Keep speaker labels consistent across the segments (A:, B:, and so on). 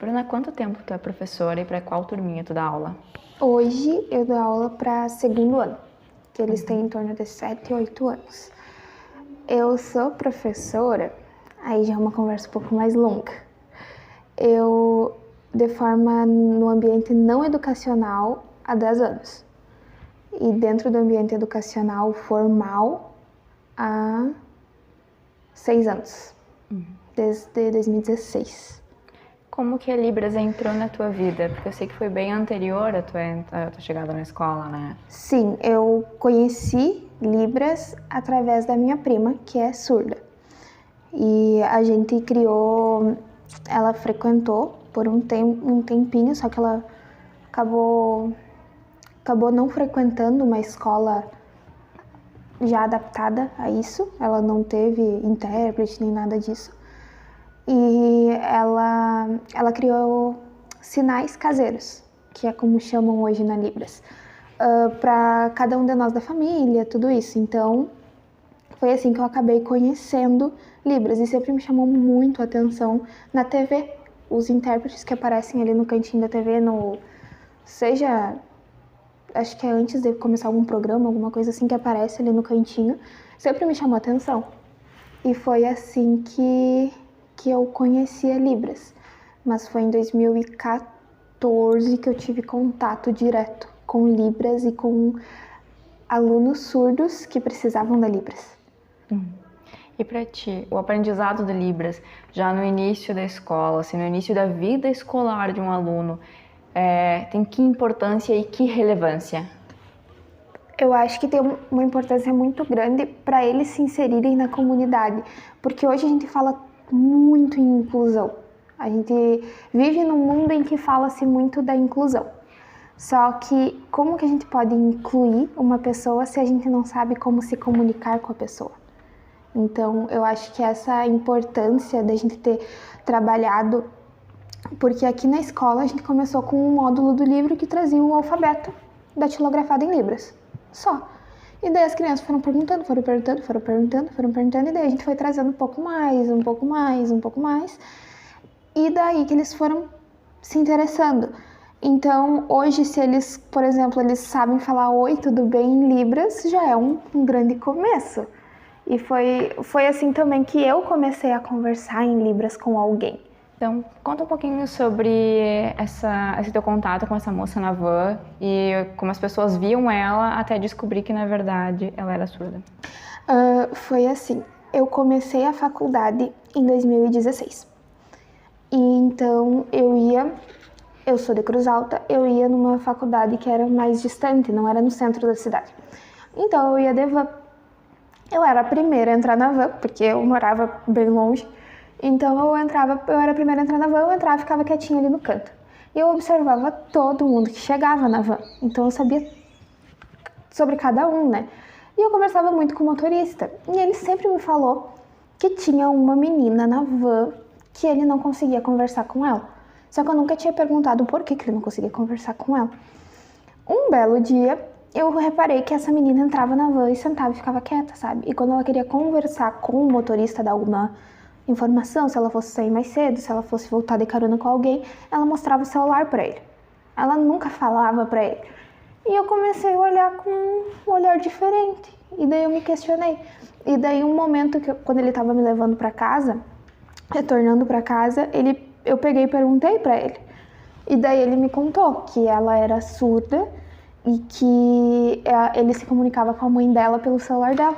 A: Bruna, há quanto tempo tu é professora e para qual turminha tu dá aula?
B: Hoje eu dou aula para segundo ano, que eles têm em torno de 7 e 8 anos. Eu sou professora, aí já é uma conversa um pouco mais longa. Eu, de forma no ambiente não educacional, há 10 anos. E dentro do ambiente educacional formal, há 6 anos, desde 2016.
A: Como que a Libras entrou na tua vida? Porque eu sei que foi bem anterior a tua chegada na escola, né?
B: Sim, eu conheci Libras através da minha prima, que é surda. E a gente criou, ela frequentou por um tempinho, só que ela acabou não frequentando uma escola já adaptada a isso. Ela não teve intérprete nem nada disso. E ela criou sinais caseiros, que é como chamam hoje na Libras, para cada um de nós da família, tudo isso. Então, foi assim que eu acabei conhecendo Libras e sempre me chamou muito a atenção na TV. Os intérpretes que aparecem ali no cantinho da TV, acho que é antes de começar algum programa, alguma coisa assim que aparece ali no cantinho, sempre me chamou a atenção. E foi assim que eu conheci a Libras. Mas foi em 2014 que eu tive contato direto com Libras e com alunos surdos que precisavam da Libras.
A: E para ti, o aprendizado de Libras, já no início da escola, assim, no início da vida escolar de um aluno, tem que importância e que relevância?
B: Eu acho que tem uma importância muito grande para eles se inserirem na comunidade, porque hoje a gente fala muito em inclusão. A gente vive num mundo em que fala-se muito da inclusão. Só que como que a gente pode incluir uma pessoa se a gente não sabe como se comunicar com a pessoa? Então, eu acho que essa importância da gente ter trabalhado, porque aqui na escola a gente começou com um módulo do livro que trazia o alfabeto datilografado em Libras, só. E daí as crianças foram perguntando, e daí a gente foi trazendo um pouco mais, e daí que eles foram se interessando. Então, hoje, se eles, por exemplo, eles sabem falar oi, tudo bem em Libras, já é um grande começo. E foi assim também que eu comecei a conversar em Libras com alguém.
A: Então, conta um pouquinho sobre esse teu contato com essa moça na van e como as pessoas viam ela até descobrir que, na verdade, ela era surda.
B: Foi assim, eu comecei a faculdade em 2016. E então eu sou de Cruz Alta, eu ia numa faculdade que era mais distante, não era no centro da cidade. Então eu ia de van. Eu era a primeira a entrar na van, porque eu morava bem longe. Então eu era a primeira a entrar na van, eu entrava e ficava quietinha ali no canto. E eu observava todo mundo que chegava na van. Então eu sabia sobre cada um, né? E eu conversava muito com o motorista. E ele sempre me falou que tinha uma menina na van que ele não conseguia conversar com ela. Só que eu nunca tinha perguntado por que ele não conseguia conversar com ela. Um belo dia, eu reparei que essa menina entrava na van e sentava e ficava quieta, sabe? E quando ela queria conversar com o motorista, dar alguma informação, se ela fosse sair mais cedo, se ela fosse voltar de carona com alguém, ela mostrava o celular pra ele. Ela nunca falava pra ele. E eu comecei a olhar com um olhar diferente. E daí eu me questionei. E daí um momento quando ele tava me levando pra casa, retornando pra casa, eu peguei e perguntei pra ele. E daí ele me contou que ela era surda e que ele se comunicava com a mãe dela pelo celular dela.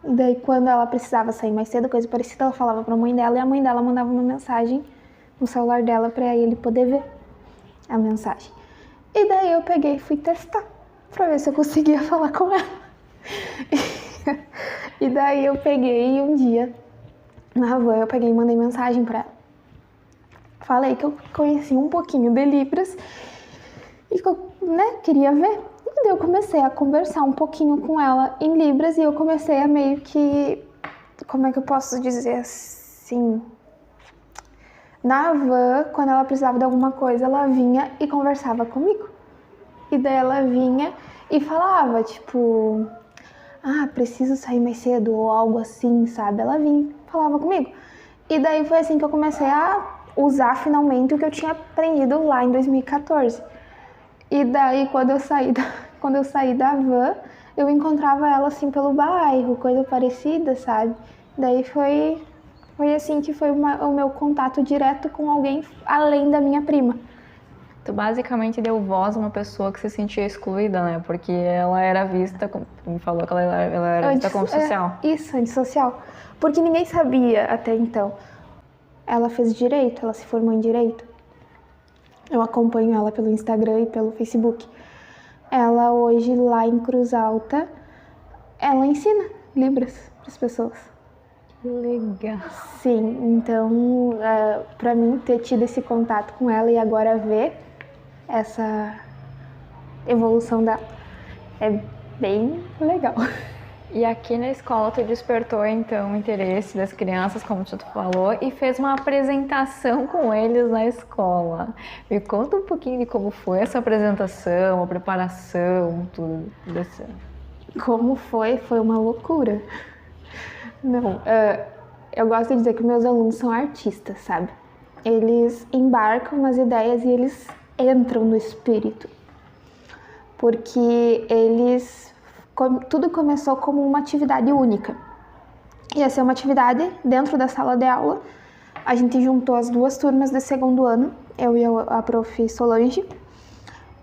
B: E daí quando ela precisava sair mais cedo, coisa parecida, ela falava pra mãe dela e a mãe dela mandava uma mensagem no celular dela pra ele poder ver a mensagem. E daí eu peguei e fui testar pra ver se eu conseguia falar com ela. E daí eu peguei um dia, na van, eu peguei e mandei mensagem pra ela. Falei que eu conhecia um pouquinho de Libras e que eu, queria ver. E daí eu comecei a conversar um pouquinho com ela em Libras e eu comecei a meio que, como é que eu posso dizer assim? Na van, quando ela precisava de alguma coisa, ela vinha e conversava comigo. E daí ela vinha e falava, tipo, preciso sair mais cedo ou algo assim, sabe? Ela vinha e falava comigo. E daí foi assim que eu comecei a usar finalmente o que eu tinha aprendido lá em 2014. E daí, quando eu saí da van, eu encontrava ela assim pelo bairro, coisa parecida, sabe? Daí foi assim que foi o meu contato direto com alguém além da minha prima.
A: Tu basicamente deu voz a uma pessoa que se sentia excluída, né? Porque ela era vista, como me falou que ela era vista como social.
B: Isso, antissocial. Porque ninguém sabia até então. Ela fez direito, ela se formou em direito. Eu acompanho ela pelo Instagram e pelo Facebook. Ela hoje lá em Cruz Alta, ela ensina Libras para as pessoas.
A: Que legal.
B: Sim, então para mim ter tido esse contato com ela e agora ver essa evolução dela é bem legal.
A: E aqui na escola tu despertou então o interesse das crianças, como tu falou, e fez uma apresentação com eles na escola. Me conta um pouquinho de como foi essa apresentação, a preparação, tudo dessa.
B: Como foi? Foi uma loucura. Não, eu gosto de dizer que meus alunos são artistas, sabe? Eles embarcam nas ideias e eles entram no espírito. Porque tudo começou como uma atividade única. Ia ser uma atividade dentro da sala de aula. A gente juntou as duas turmas do segundo ano, eu e a prof. Solange.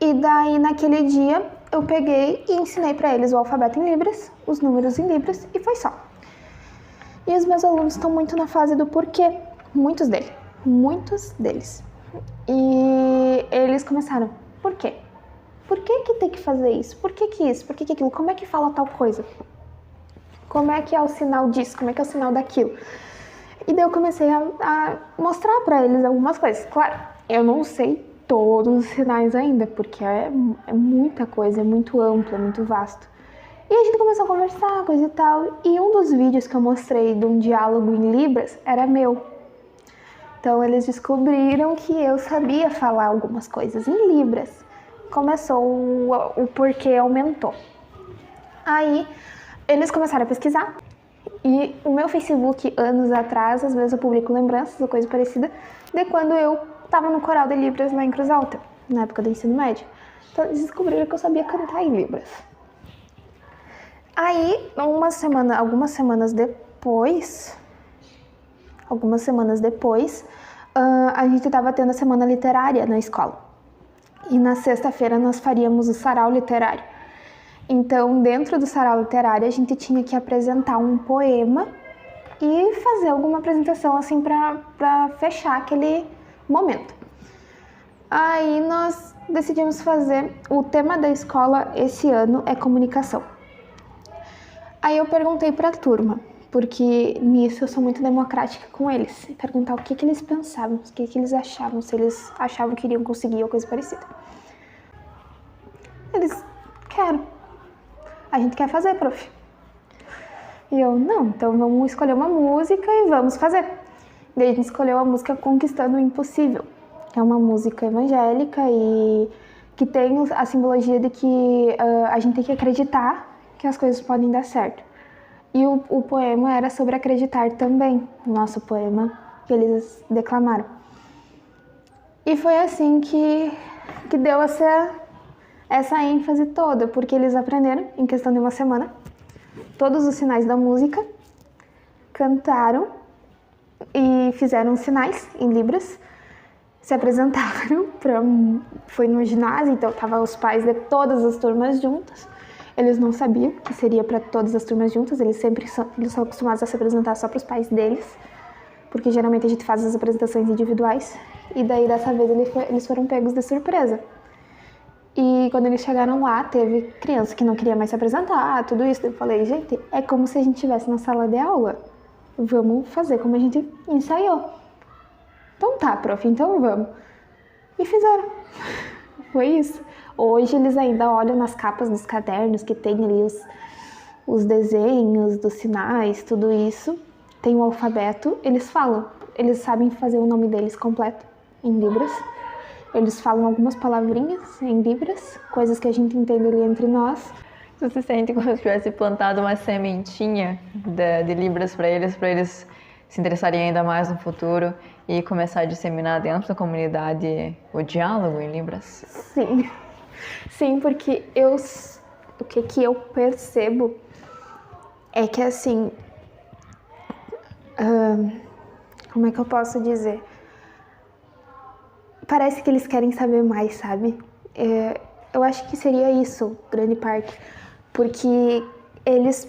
B: E daí, naquele dia, eu peguei e ensinei para eles o alfabeto em Libras, os números em Libras, e foi só. E os meus alunos estão muito na fase do porquê, muitos deles. E eles começaram, por quê? Por que tem que fazer isso? Por que isso? Por que aquilo? Como é que fala tal coisa? Como é que é o sinal disso? Como é que é o sinal daquilo? E daí eu comecei a mostrar para eles algumas coisas. Claro, eu não sei todos os sinais ainda, porque é muita coisa, é muito amplo, é muito vasto. E a gente começou a conversar, coisa e tal. E um dos vídeos que eu mostrei de um diálogo em Libras era meu. Então eles descobriram que eu sabia falar algumas coisas em Libras. Começou, o porquê aumentou. Aí eles começaram a pesquisar. E o meu Facebook, anos atrás, às vezes eu publico lembranças ou coisa parecida, de quando eu estava no coral de Libras lá em Cruz Alta, na época do ensino médio. Então eles descobriram que eu sabia cantar em Libras. Aí, algumas semanas depois, a gente estava tendo a semana literária na escola. E na sexta-feira nós faríamos o sarau literário. Então, dentro do sarau literário, a gente tinha que apresentar um poema e fazer alguma apresentação assim para fechar aquele momento. Aí nós decidimos fazer, o tema da escola esse ano é comunicação. Aí eu perguntei para a turma, porque nisso eu sou muito democrática com eles, perguntar o que eles pensavam, o que eles achavam, se eles achavam que iriam conseguir ou coisa parecida. Eles, a gente quer fazer, prof. E eu, não, então vamos escolher uma música e vamos fazer. Daí a gente escolheu a música Conquistando o Impossível. É uma música evangélica e que tem a simbologia de que a gente tem que acreditar que as coisas podem dar certo. E o poema era sobre acreditar também, o nosso poema que eles declamaram. E foi assim que deu essa ênfase toda, porque eles aprenderam, em questão de uma semana, todos os sinais da música, cantaram e fizeram sinais em Libras, se apresentaram, foi no ginásio, então estavam os pais de todas as turmas juntas. Eles não sabiam que seria para todas as turmas juntas, eles são acostumados a se apresentar só para os pais deles, porque geralmente a gente faz as apresentações individuais, e daí dessa vez eles foram pegos de surpresa. E quando eles chegaram lá, teve criança que não queria mais se apresentar, tudo isso. Eu falei, gente, é como se a gente estivesse na sala de aula. Vamos fazer como a gente ensaiou. Então tá, prof, então vamos. E fizeram. Foi isso. Hoje eles ainda olham nas capas dos cadernos que tem ali os desenhos dos sinais, tudo isso. Tem o alfabeto, eles falam. Eles sabem fazer o nome deles completo em Libras. Eles falam algumas palavrinhas em Libras, coisas que a gente entende ali entre nós.
A: Você sente como se tivesse plantado uma sementinha de Libras para eles se interessarem ainda mais no futuro e começar a disseminar dentro da comunidade o diálogo em Libras?
B: Sim, sim, porque o que eu percebo é que assim, como é que eu posso dizer? Parece que eles querem saber mais, sabe? Eu acho que seria isso, grande parte, porque eles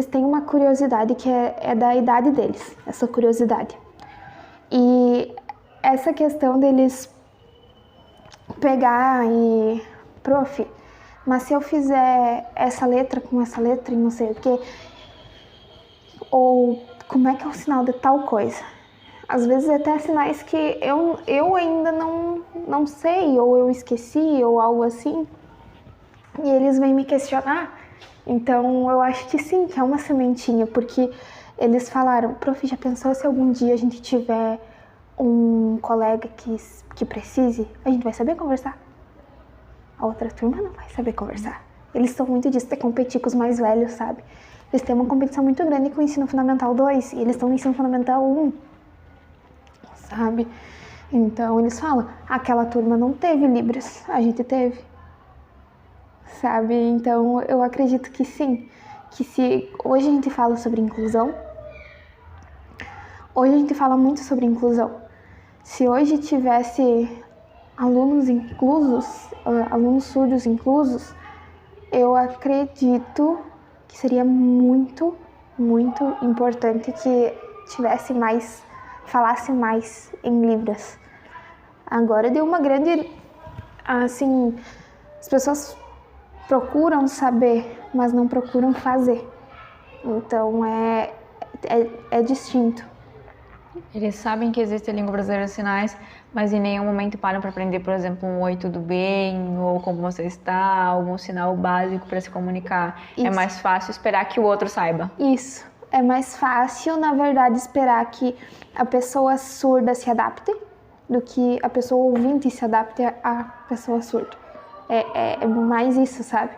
B: têm uma curiosidade que é da idade deles, essa curiosidade. E essa questão deles pegar e... Prof, mas se eu fizer essa letra com essa letra e não sei o quê, ou como é que é o sinal de tal coisa? Às vezes até sinais que eu ainda não sei, ou eu esqueci, ou algo assim, e eles vêm me questionar. Então eu acho que sim, que é uma sementinha, porque eles falaram, prof, já pensou se algum dia a gente tiver um colega que precise? A gente vai saber conversar? A outra turma não vai saber conversar. Eles são muito disso, de competir com os mais velhos, sabe? Eles têm uma competição muito grande com o ensino fundamental 2 e eles estão no ensino fundamental 1, sabe? Então eles falam, aquela turma não teve Libras, a gente teve, sabe? Então eu acredito que sim, que se hoje a gente fala sobre inclusão, hoje a gente fala muito sobre inclusão. Se hoje tivesse alunos inclusos, alunos surdos inclusos, eu acredito que seria muito, muito importante que tivesse mais, falasse mais em Libras. Agora deu uma grande, assim, as pessoas procuram saber, mas não procuram fazer. Então é distinto.
A: Eles sabem que existe a língua brasileira de sinais, mas em nenhum momento param para aprender, por exemplo, um oi, tudo bem, ou como você está, algum sinal básico para se comunicar. Isso. É mais fácil esperar que o outro saiba.
B: Isso. É mais fácil, na verdade, esperar que a pessoa surda se adapte do que a pessoa ouvinte se adapte à pessoa surda. É mais isso, sabe?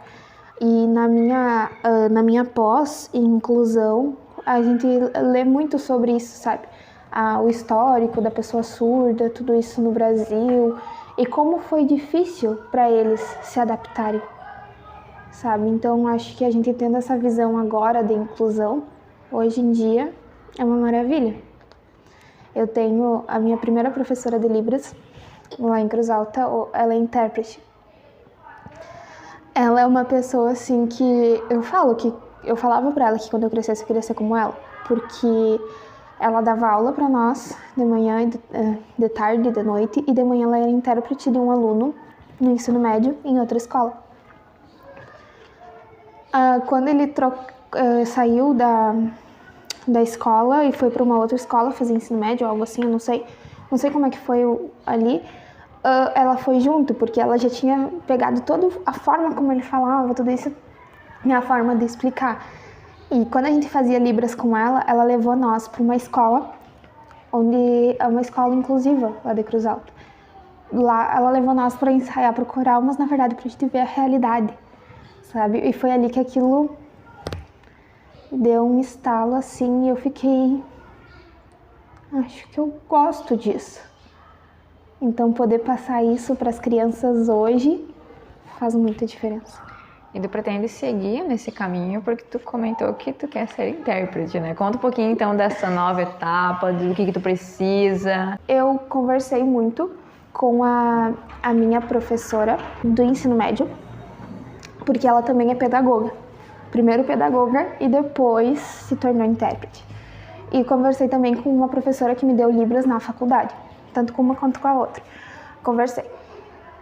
B: E na minha pós em inclusão, a gente lê muito sobre isso, sabe? O histórico da pessoa surda, tudo isso no Brasil e como foi difícil para eles se adaptarem, sabe? Então acho que a gente tendo essa visão agora de inclusão, hoje em dia, é uma maravilha. Eu tenho a minha primeira professora de Libras, lá em Cruz Alta, ela é intérprete. Ela é uma pessoa assim que eu falava para ela que quando eu crescesse eu queria ser como ela, porque ela dava aula para nós de manhã, de tarde, de noite, e de manhã ela era intérprete de um aluno no ensino médio em outra escola. Quando ele saiu da escola e foi para uma outra escola fazer ensino médio, algo assim, eu não sei como é que foi ali, ela foi junto, porque ela já tinha pegado toda a forma como ele falava, tudo isso, e a forma de explicar. E quando a gente fazia Libras com ela, ela levou nós para uma escola, onde é uma escola inclusiva, lá de Cruz Alta. Lá ela levou nós para ensaiar pro coral, mas na verdade pra gente ver a realidade, sabe? E foi ali que aquilo deu um estalo assim e eu fiquei... Acho que eu gosto disso. Então poder passar isso para as crianças hoje faz muita diferença.
A: E tu pretende seguir nesse caminho, porque tu comentou que tu quer ser intérprete, né? Conta um pouquinho então dessa nova etapa, do que tu precisa.
B: Eu conversei muito com a minha professora do ensino médio, porque ela também é pedagoga. Primeiro pedagoga e depois se tornou intérprete. E conversei também com uma professora que me deu Libras na faculdade, tanto com uma quanto com a outra. Conversei.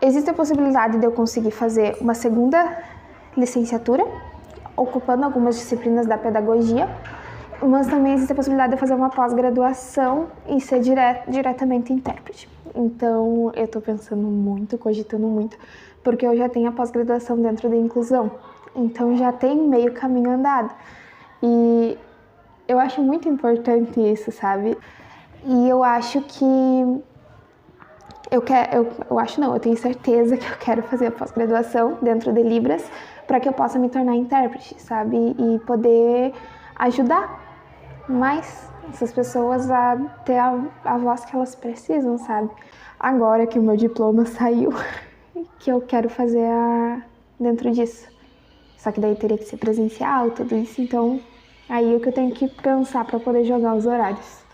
B: Existe a possibilidade de eu conseguir fazer uma segunda licenciatura, ocupando algumas disciplinas da pedagogia, mas também existe a possibilidade de eu fazer uma pós-graduação e ser diretamente intérprete. Então, eu tô pensando muito, cogitando muito, porque eu já tenho a pós-graduação dentro da inclusão, então já tem meio caminho andado. E eu acho muito importante isso, sabe? E eu acho que eu tenho certeza que eu quero fazer a pós-graduação dentro de Libras para que eu possa me tornar intérprete, sabe? E poder ajudar mais essas pessoas a ter a voz que elas precisam, sabe? Agora que o meu diploma saiu, que eu quero fazer dentro disso. Só que daí teria que ser presencial, tudo isso, então aí é que eu tenho que pensar para poder jogar os horários.